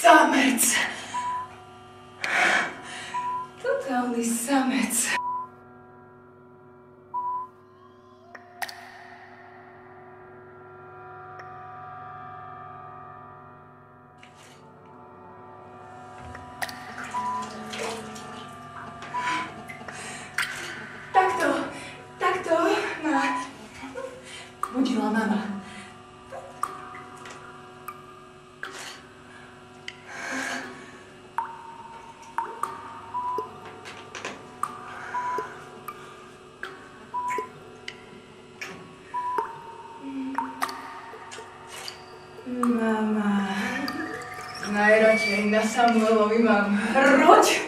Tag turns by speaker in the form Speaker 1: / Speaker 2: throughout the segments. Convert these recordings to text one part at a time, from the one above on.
Speaker 1: Samec. Totálny samec. Takto ma budila mama. Mama, najradšej na Samuelovi mám hroď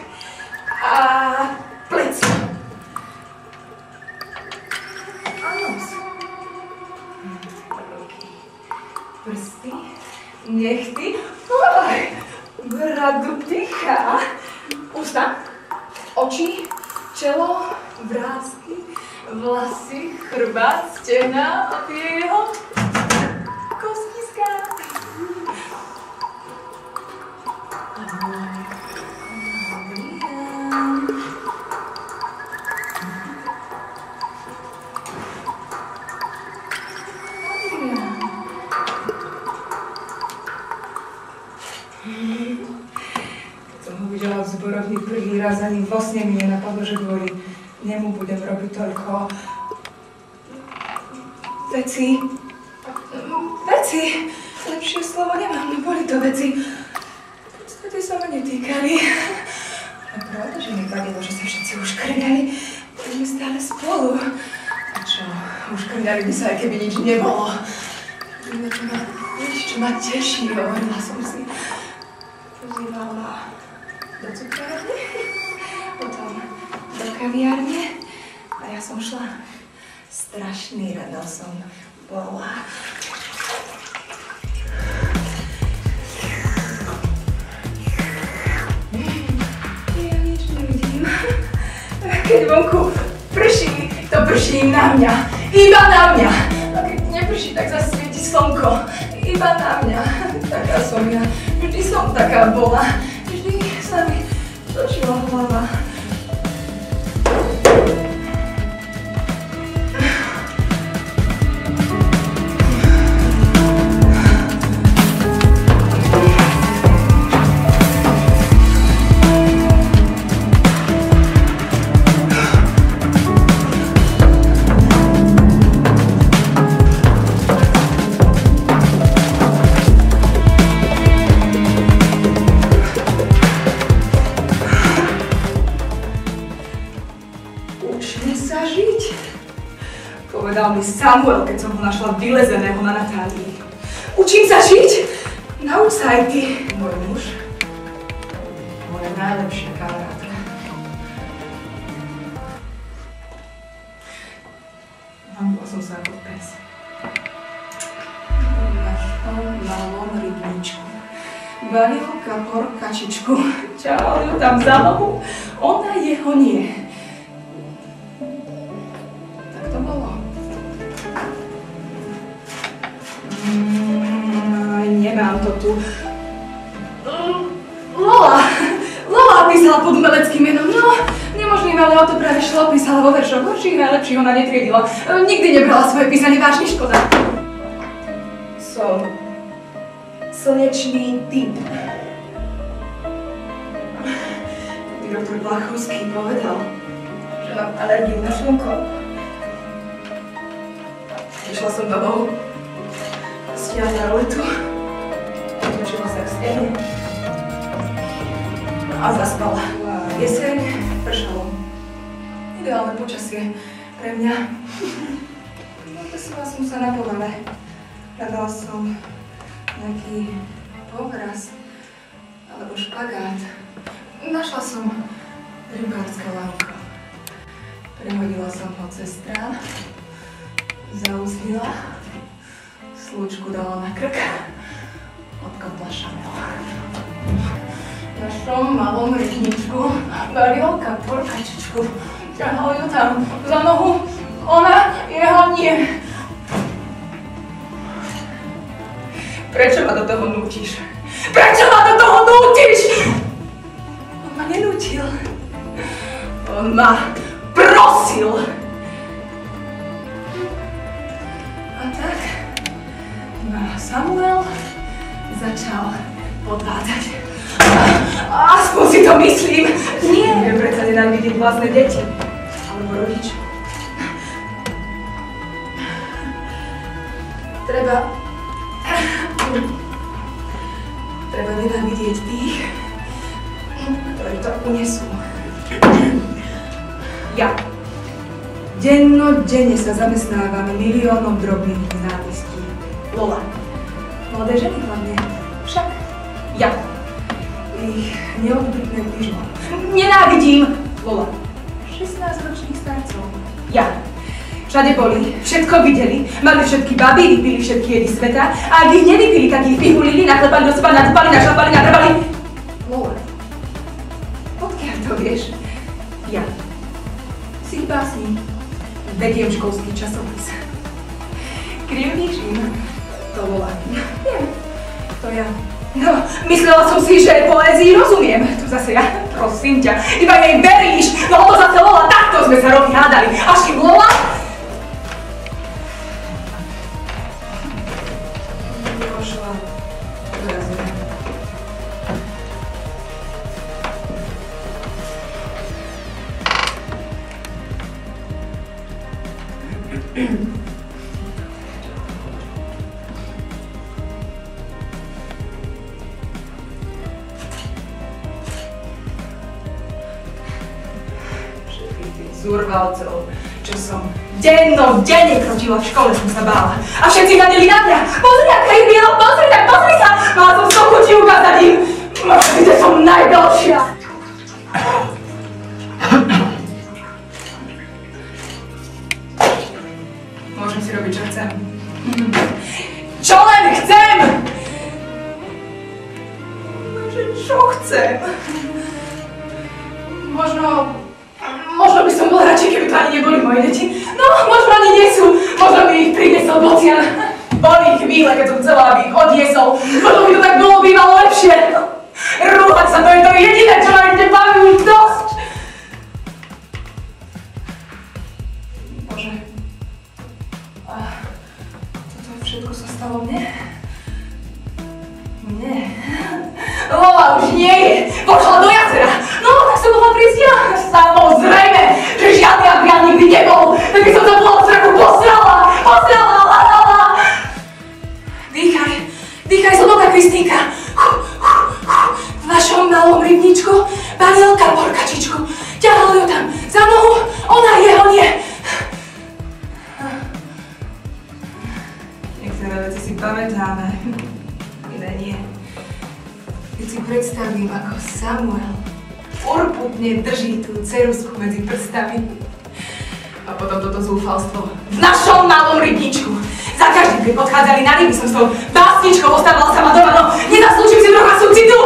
Speaker 1: a pleci. A nos. Ruky, prsty, nechty, bradu, dycha, ústa, oči, čelo, vrásky, vlasy, chrbát, stehná a tie jeho kostiska. Keď som ho videla v zborovni prvý raz, ani vo sne mi nenapadlo, že kvôli nemu budem robiť toľko veci. Lepšie slovo nemám, no boli to veci. V podstate sa ma netýkali. A pravda, že mi vadilo, že sa všetci uškrňali. My sme stále spolu. A čo, uškrňali by sa, aj keby nič nebolo. Vieš, čo ma teší, hovorila som si. Pozývala do cukrárne, potom do kaviárne a ja som šla. Strašný rada som bola. Ja nič nevidím. Keď vonku prší, to prší na mňa. Iba na mňa. A keď neprší, tak zasvieti slnko. Iba na mňa. Taká som ja. Vždy som taká bola. Vždy sa mi točila hlava. Povedal mi Samuel, keď som ho našla vylezeného na Natálii. Učím sa žiť! Nauč sa aj ty, môj muž. Moja najlepšia kamarátka. Hambila som sa ako pes. V našom malom rybníčku. Vanilka porkačičku. Ťahal ju tam za nohu. Ona jeho nie. Tak to bolo. Nemám to tu. Lola písala pod umeleckým menom. No, nemožným, ale o to práve šlo. Písala vo veršoch. Horších najlepších ona netriedila. Nikdy nebrala svoje písanie vážne, škoda. Som slnečný typ. Doktor Blachovský povedal, že mám alergiu na slnko. Išla som domov. Stiahla roletu. Točila sa k stene a zaspala. Jeseň, pršalo. Ideálne počasie pre mňa. Dopesila som sa na polene. Hľadala som nejaký povraz alebo špagát. Našla som rybárske lávko. Prehodila som ho cez strán, zauzlila, slučku dala na krk. Odkopla Chanel. V našom malom rybníčku variolka porkačičku. Ťahal ju tam za nohu. Ona jeho nie. Prečo ma do toho nútiš? Prečo ma do toho nútiš? nútiš! On ma nenútil. On ma prosil. A tak ma Samuel začal podvádzať. Aspoň si to myslím. Nie, predsa nenávidieť vlastné deti. Alebo rodičov. Treba nenávidieť tých, ktorí to unesú. Ja dennodenne sa zamestnávam miliónom drobných závistí. Lola. Mladé ženy hlavne. Však ja. Ich neodbytné pyžmo. Nenávidím. Lola. 16-ročných starcov. Ja. Všade boli, všetko videli, mali všetky baby, vypili všetky jedy sveta a ak ich nevypili, tak ich vyhulili, naklepali do seba, nadúpali, našlapali, nadrbali. Lola. Odkiaľ to vieš? Ja. Si básni. Vediem školský časopis. Krivníš im. To Lola. Nie. To ja. No, myslela som si, že poézii rozumiem. Tu zase ja, prosím ťa, iba jej veríš. No to zase Lola, takto sme sa roky hádali. Až kým Lola... Zúrvalcov, čo som dennodenne krotila v škole, som sa bála. A všetci nadeli na mňa. Pozri, aká je biela, pozri, tak pozri sa. Mala som 100 chutí ukázať im. Že som najlepšia. Môžem si robiť, čo chcem. Čo len chcem! Čo chcem? Možno by som bola radšej, keby to ani neboli moje deti. No, možno ani nie sú. Možno by ich priniesol Bocian. Boli chvíle, keď som chcela, aby ich odniesol. Možno by to tak bolo bývalo lepšie. Rúhať sa, to je to jediné, čo ma ešte baví už dosť. Bože. Toto všetko sa stalo mne? Nie. Lola už nie je. Pošla do jazera. No, tak som mohla prísť ja. Samozrejme, že žiadny Adrián nikdy nebol. Tak by som to bolo v strachu posrala. Dýchaj, zloboka Kristýnka. V našom malom rybníčku Danielka porkačičku. Ťahal ju tam za nohu, ona je, on je. Niektoré veci si pamätáme, iné nie. Keď si predstavím, ako Samuel urputne drží tú ceruzku medzi prstami. A potom toto zúfalstvo v našom malom rybníčku. Za každým, keď odchádzali na ryby, som s tou básničkou ostávala sama doma, no nezaslúčim si trocha súcitu!